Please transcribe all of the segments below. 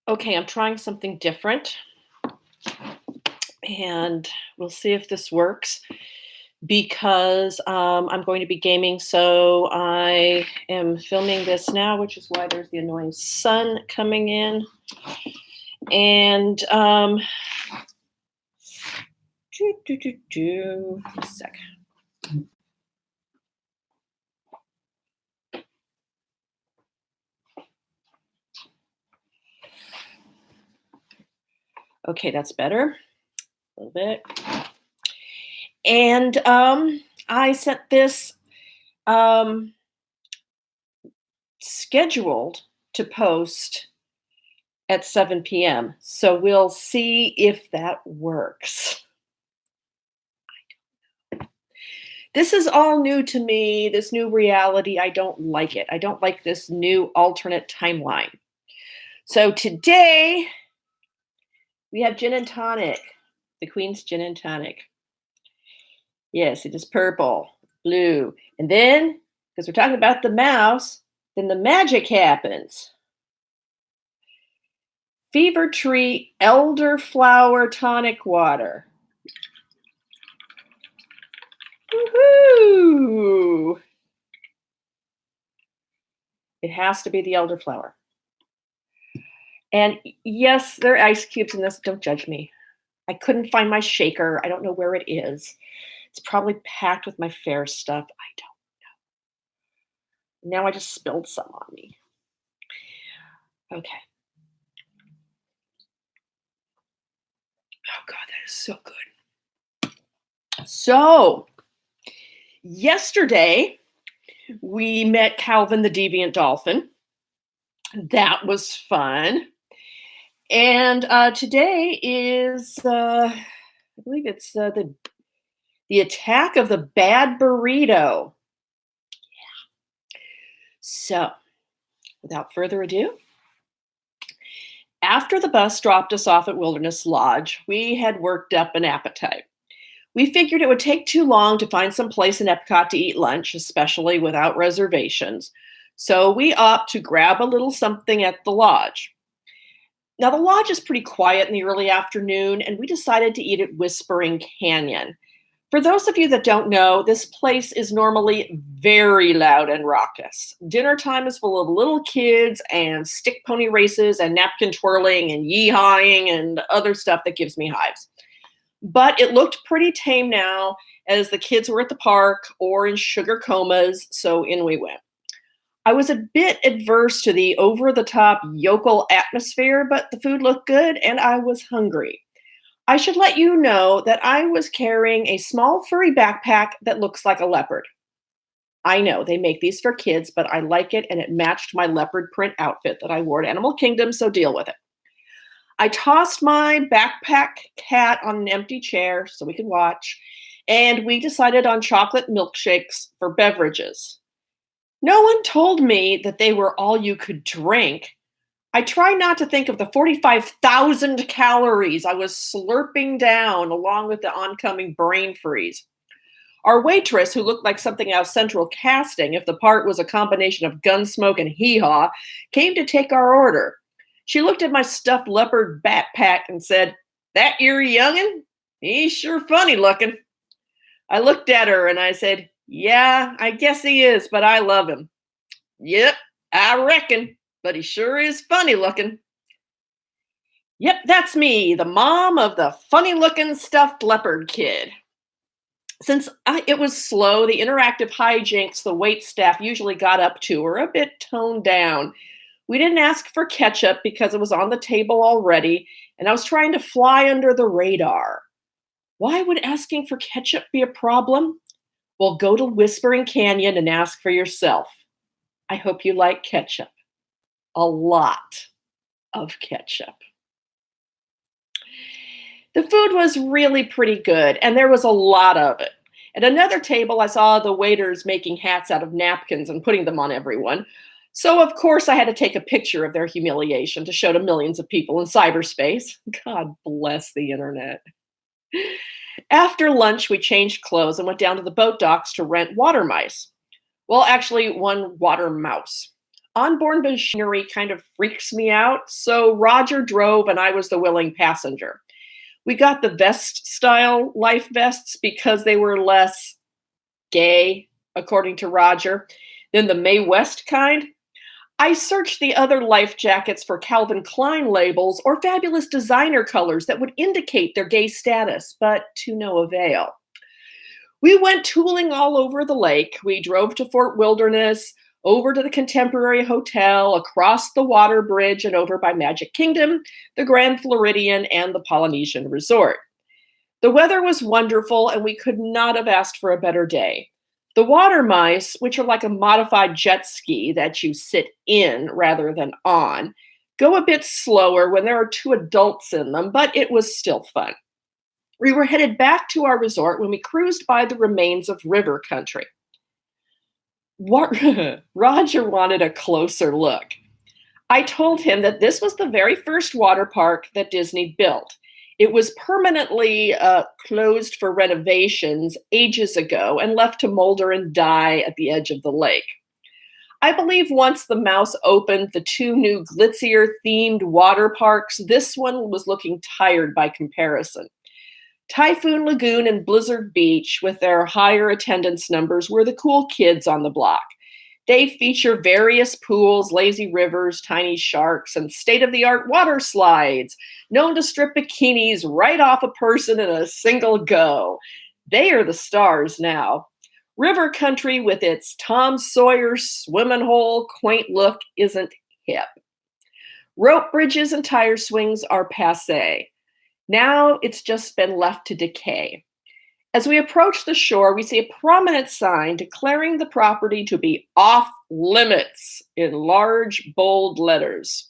Okay, I'm trying something different and we'll see if this works because I'm going to be gaming. So I am filming this now, which is why there's the annoying sun coming in. And a sec. Okay, that's better. A little bit. And I set this scheduled to post at 7 p.m. So we'll see if that works. This is all new to me, this new reality. I don't like it. I don't like this new alternate timeline. So today we have gin and tonic, the Queen's gin and tonic. Yes, it is purple, blue. And then, because we're talking about the mouse, then the magic happens. Fever tree elderflower tonic water. Woohoo! It has to be the elderflower. And yes, there are ice cubes in this. Don't judge me. I couldn't find my shaker. I don't know where it is. It's probably packed with my fair stuff. I don't know. Now I just spilled some on me. Okay. Oh, God, that is so good. So, yesterday, we met Calvin the deviant dolphin. That was fun. And today is, I believe it's the attack of the Bad Burrito. Yeah. So, without further ado, after the bus dropped us off at Wilderness Lodge, we had worked up an appetite. We figured it would take too long to find some place in Epcot to eat lunch, especially without reservations. So we opt to grab a little something at the lodge. Now, the lodge is pretty quiet in the early afternoon, and we decided to eat at Whispering Canyon. For those of you that don't know, this place is normally very loud and raucous. Dinner time is full of little kids and stick pony races and napkin twirling and yee-hawing and other stuff that gives me hives. But it looked pretty tame now as the kids were at the park or in sugar comas, so in we went. I was a bit adverse to the over-the-top yokel atmosphere, but the food looked good and I was hungry. I should let you know that I was carrying a small furry backpack that looks like a leopard. I know they make these for kids, but I like it and it matched my leopard print outfit that I wore at Animal Kingdom, so deal with it. I tossed my backpack cat on an empty chair so we could watch, and we decided on chocolate milkshakes for beverages. No one told me that they were all you could drink. I try not to think of the 45,000 calories I was slurping down along with the oncoming brain freeze. Our waitress, who looked like something out of Central Casting if the part was a combination of Gunsmoke and Hee Haw, came to take our order. She looked at my stuffed leopard backpack and said, "That eerie youngin'? He's sure funny looking." I looked at her and I said, "Yeah, I guess he is, but I love him." "Yep, I reckon. But he sure is funny looking." Yep, that's me, the mom of the funny looking stuffed leopard kid. Since it was slow, the interactive hijinks the wait staff usually got up to were a bit toned down. We didn't ask for ketchup because it was on the table already, and I was trying to fly under the radar. Why would asking for ketchup be a problem? Well, go to Whispering Canyon and ask for yourself. I hope you like ketchup. A lot of ketchup. The food was really pretty good, and there was a lot of it. At another table, I saw the waiters making hats out of napkins and putting them on everyone. So, of course, I had to take a picture of their humiliation to show to millions of people in cyberspace. God bless the internet. After lunch, we changed clothes and went down to the boat docks to rent water mice. Well, actually, one water mouse. Onboard machinery kind of freaks me out, so Roger drove and I was the willing passenger. We got the vest style life vests because they were less gay, according to Roger, than the Mae West kind. I searched the other life jackets for Calvin Klein labels or fabulous designer colors that would indicate their gay status, but to no avail. We went tooling all over the lake. We drove to Fort Wilderness, over to the Contemporary Hotel, across the water bridge, and over by Magic Kingdom, the Grand Floridian, and the Polynesian Resort. The weather was wonderful, and we could not have asked for a better day. The water mice, which are like a modified jet ski that you sit in rather than on, go a bit slower when there are two adults in them, but it was still fun. We were headed back to our resort when we cruised by the remains of river country. Roger wanted a closer look. I told him that this was the very first water park that Disney built. It was permanently closed for renovations ages ago and left to molder and die at the edge of the lake. I believe once the mouse opened the two new glitzier themed water parks, this one was looking tired by comparison. Typhoon Lagoon and Blizzard Beach, with their higher attendance numbers, were the cool kids on the block. They feature various pools, lazy rivers, tiny sharks, and state-of-the-art water slides, known to strip bikinis right off a person in a single go. They are the stars now. River country, with its Tom Sawyer swimming hole quaint look, isn't hip. Rope bridges and tire swings are passé. Now it's just been left to decay. As we approach the shore, we see a prominent sign declaring the property to be off limits in large, bold letters.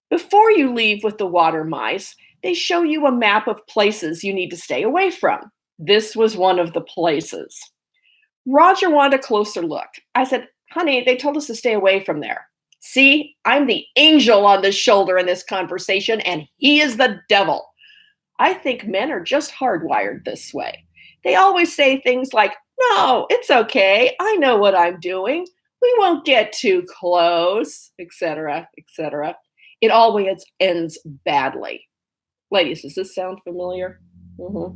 Before you leave with the water mice, they show you a map of places you need to stay away from. This was one of the places. Roger wanted a closer look. I said, honey, they told us to stay away from there. See, I'm the angel on the shoulder in this conversation, and he is the devil. I think men are just hardwired this way. They always say things like, no, it's okay. I know what I'm doing. We won't get too close, etc., etc. It always ends badly. Ladies, does this sound familiar? Mm-hmm.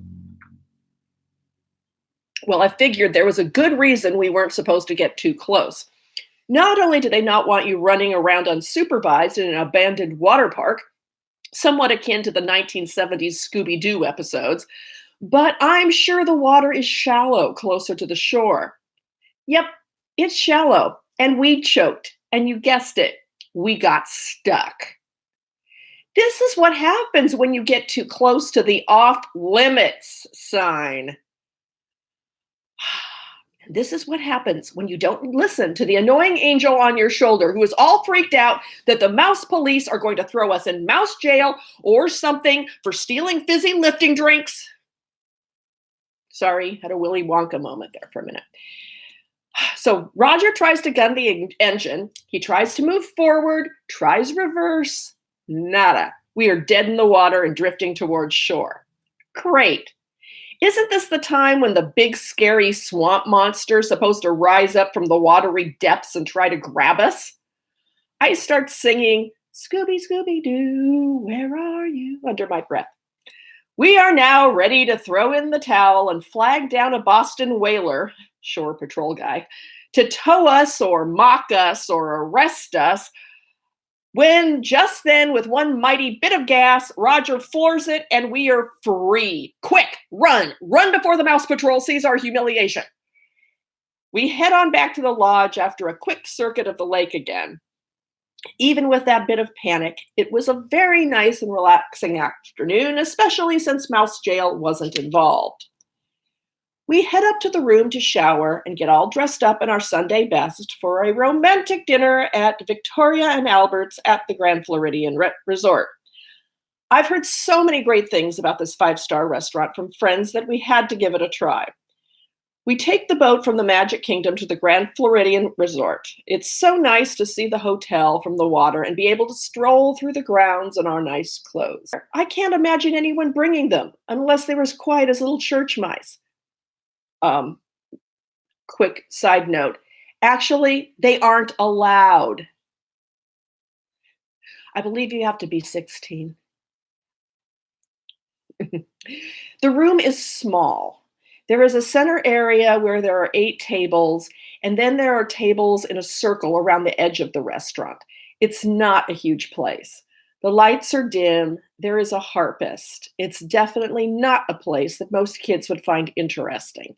Well, I figured there was a good reason we weren't supposed to get too close. Not only do they not want you running around unsupervised in an abandoned water park, somewhat akin to the 1970s Scooby-Doo episodes, but I'm sure the water is shallow closer to the shore. Yep, it's shallow, and we choked, and you guessed it, we got stuck. This is what happens when you get too close to the off-limits sign. This is what happens when you don't listen to the annoying angel on your shoulder who is all freaked out that the mouse police are going to throw us in mouse jail or something for stealing fizzy lifting drinks. Sorry, had a Willy Wonka moment there for a minute. So Roger tries to gun the engine. He tries to move forward, tries reverse. Nada. We are dead in the water and drifting towards shore. Great. Isn't this the time when the big scary swamp monster is supposed to rise up from the watery depths and try to grab us? I start singing, Scooby, Scooby Doo, where are you? Under my breath. We are now ready to throw in the towel and flag down a Boston whaler, shore patrol guy, to tow us or mock us or arrest us, when just then, with one mighty bit of gas, Roger floors it and we are free. Quick, run before the mouse patrol sees our humiliation. We head on back to the lodge after a quick circuit of the lake again. Even with that bit of panic, it was a very nice and relaxing afternoon, especially since mouse jail wasn't involved. We head up to the room to shower and get all dressed up in our Sunday best for a romantic dinner at Victoria and Albert's at the Grand Floridian Resort. I've heard so many great things about this 5-star restaurant from friends that we had to give it a try. We take the boat from the Magic Kingdom to the Grand Floridian Resort. It's so nice to see the hotel from the water and be able to stroll through the grounds in our nice clothes. I can't imagine anyone bringing them unless they were as quiet as little church mice. Quick side note. Actually, they aren't allowed. I believe you have to be 16. The room is small. There is a center area where there are 8 tables, and then there are tables in a circle around the edge of the restaurant. It's not a huge place. The lights are dim. There is a harpist. It's definitely not a place that most kids would find interesting.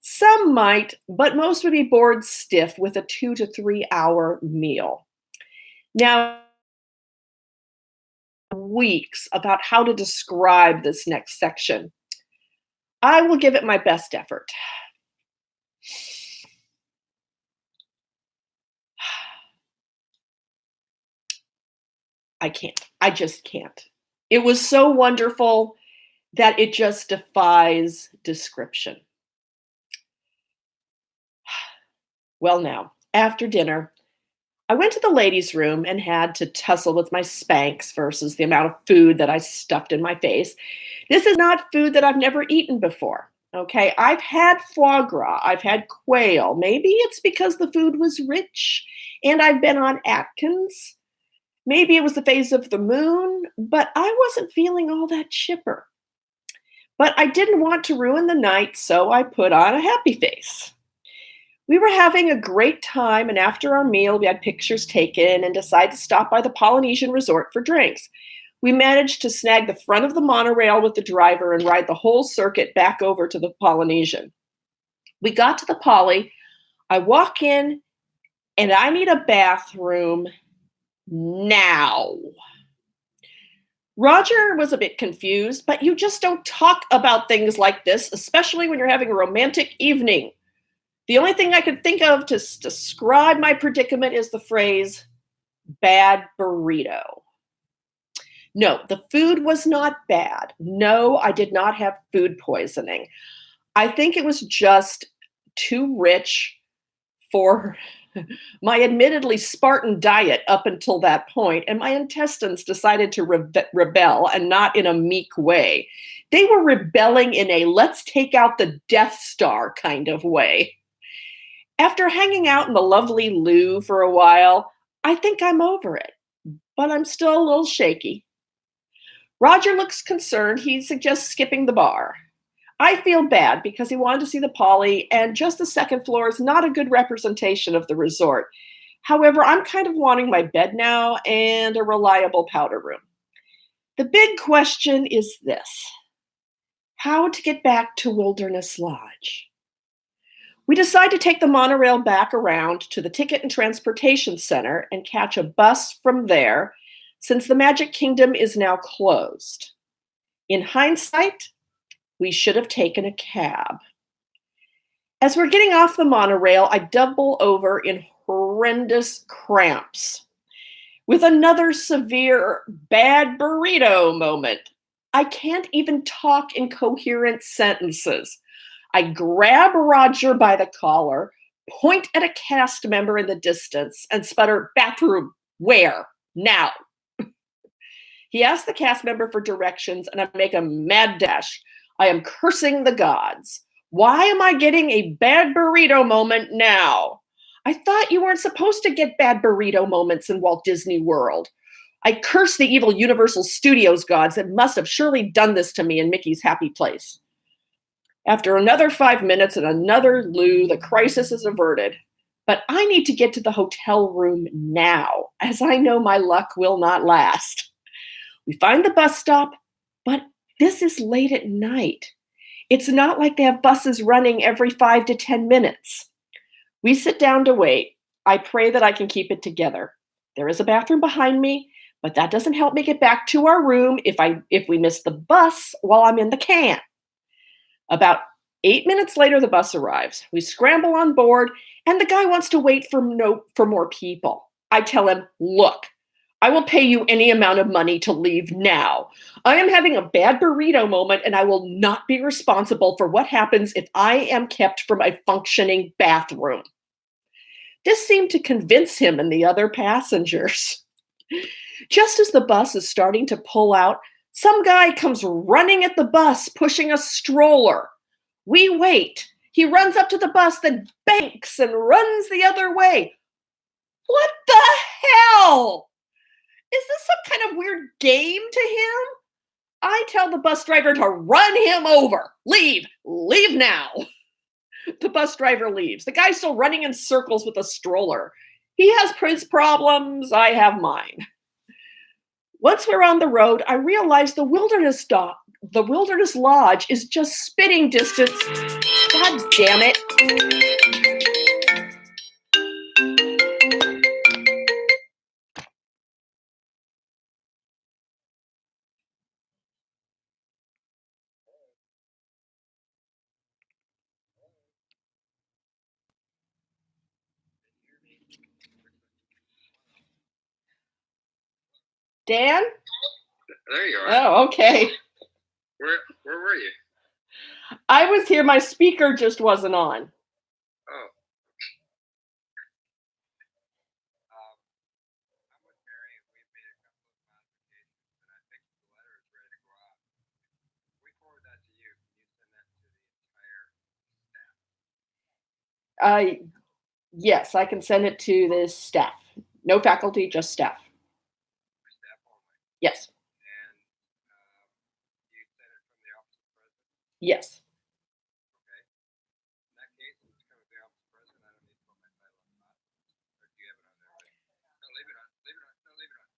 Some might, but most would be bored stiff with a 2 to 3 hour meal. Now, weeks about how to describe this next section. I will give it my best effort. I can't. I just can't. It was so wonderful that it just defies description. Well, now, after dinner, I went to the ladies' room and had to tussle with my Spanx versus the amount of food that I stuffed in my face. This is not food that I've never eaten before. Okay, I've had foie gras, I've had quail. Maybe it's because the food was rich and I've been on Atkins. Maybe it was the phase of the moon, but I wasn't feeling all that chipper. But I didn't want to ruin the night, so I put on a happy face. We were having a great time, and after our meal, we had pictures taken and decided to stop by the Polynesian resort for drinks. We managed to snag the front of the monorail with the driver and ride the whole circuit back over to the Polynesian. We got to the Poly. I walk in, and I need a bathroom now. Roger was a bit confused, but you just don't talk about things like this, especially when you're having a romantic evening. The only thing I could think of to describe my predicament is the phrase, bad burrito. No, the food was not bad. No, I did not have food poisoning. I think it was just too rich for my admittedly Spartan diet up until that point, and my intestines decided to rebel, and not in a meek way. They were rebelling in a let's take out the Death Star kind of way. After hanging out in the lovely loo for a while, I think I'm over it, but I'm still a little shaky. Roger looks concerned. He suggests skipping the bar. I feel bad because he wanted to see the Poly, and just the second floor is not a good representation of the resort. However, I'm kind of wanting my bed now and a reliable powder room. The big question is this: how to get back to Wilderness Lodge? We decide to take the monorail back around to the Ticket and Transportation Center and catch a bus from there, since the Magic Kingdom is now closed. In hindsight, we should have taken a cab. As we're getting off the monorail, I double over in horrendous cramps with another severe bad burrito moment. I can't even talk in coherent sentences. I grab Roger by the collar, point at a cast member in the distance, and sputter, "Bathroom, where? Now." He asks the cast member for directions, and I make a mad dash. I am cursing the gods. Why am I getting a bad burrito moment now? I thought you weren't supposed to get bad burrito moments in Walt Disney World. I curse the evil Universal Studios gods that must have surely done this to me in Mickey's Happy Place. After another 5 minutes and another loo, the crisis is averted. But I need to get to the hotel room now, as I know my luck will not last. We find the bus stop, but this is late at night. It's not like they have buses running every 5 to 10 minutes. We sit down to wait. I pray that I can keep it together. There is a bathroom behind me, but that doesn't help me get back to our room if we miss the bus while I'm in the can. About 8 minutes later, the bus arrives. We scramble on board, and the guy wants to wait for more people. I tell him, "Look, I will pay you any amount of money to leave now. I am having a bad burrito moment, and I will not be responsible for what happens if I am kept from a functioning bathroom." This seemed to convince him and the other passengers. Just as the bus is starting to pull out, some guy comes running at the bus, pushing a stroller. We wait. He runs up to the bus, then banks and runs the other way. What the hell? Is this some kind of weird game to him? I tell the bus driver to run him over. Leave. Leave now. The bus driver leaves. The guy's still running in circles with a stroller. He has his problems. I have mine. Once we're on the road, I realize the wilderness lodge is just spitting distance. God damn it. Dan? There you are. Oh, okay. Where were you? I was here. My speaker just wasn't on. Oh. I'm with Mary, and we've made a couple of modifications, and I think the letter is ready to go out. We forward that to you. Can you send that to the entire staff? Yes, I can send it to the staff. No faculty, just staff. Staff only. Yes. And you sent it from the office of the president? Yes. Okay. In that case, it's coming from the office of the president. I don't need to put my title on the bottom. Or do you have it on there already? No, leave it on. Leave it on. No, leave it on.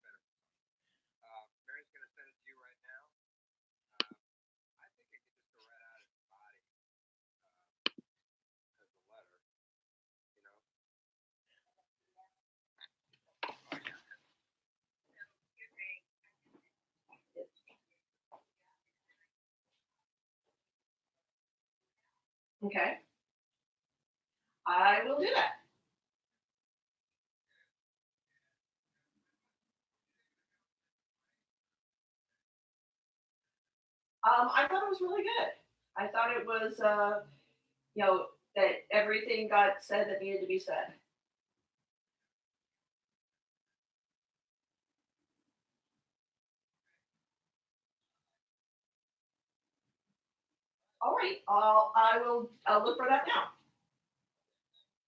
Better. Mary's going to send it to you right now. I think it could just go right out of his body as a letter, you know. Okay. I will do that. I thought it was really good. I thought it was, that everything got said that needed to be said. All right. I'll look for that now.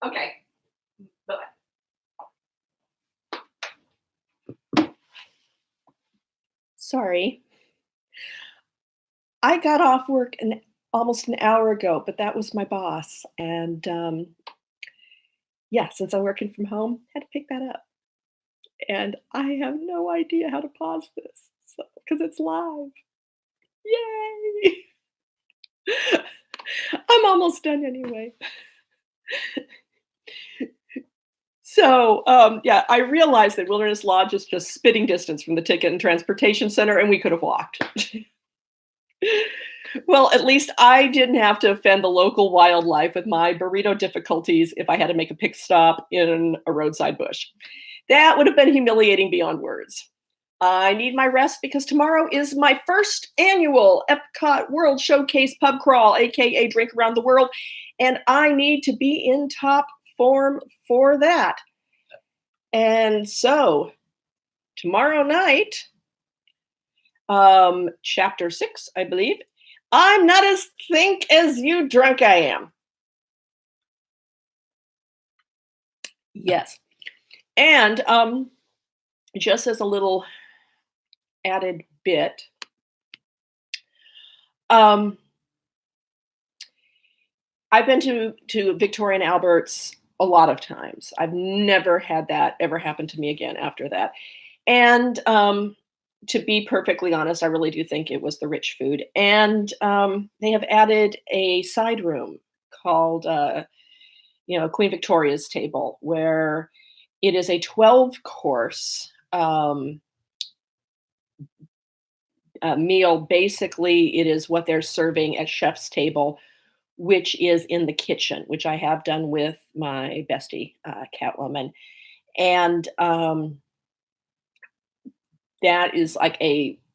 Okay. Bye-bye. Sorry. I got off work almost an hour ago, but that was my boss. And yeah, since I'm working from home, had to pick that up. And I have no idea how to pause this because it's live. Yay! I'm almost done anyway. So, yeah, I realized that Wilderness Lodge is just spitting distance from the Ticket and Transportation Center, and we could have walked. Well, at least I didn't have to offend the local wildlife with my burrito difficulties if I had to make a pit stop in a roadside bush. That would have been humiliating beyond words. I need my rest because tomorrow is my first annual Epcot World Showcase pub crawl, aka Drink Around the World, and I need to be in top form for that. And so, tomorrow night, chapter 6, I believe, I'm not as think as you drunk I am. Yes. And just as a little added bit, I've been to Victoria and Albert's a lot of times. I've never had that ever happen to me again after that. And to be perfectly honest, I really do think it was the rich food. And they have added a side room called, Queen Victoria's Table, where it is a 12-course meal. Basically, it is what they're serving at Chef's Table, which is in the kitchen, which I have done with my bestie, Catwoman. And that is like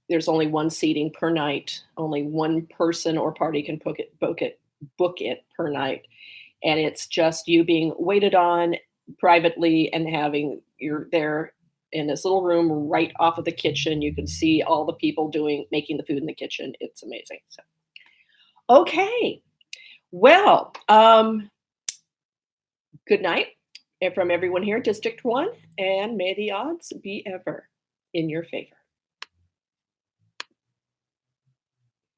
there's only one seating per night. Only one person or party can book it per night. And it's just you being waited on privately and you're there in this little room right off of the kitchen. You can see all the people making the food in the kitchen. It's amazing. So, okay. Well, good night and from everyone here at District 1, and may the odds be ever in your favor.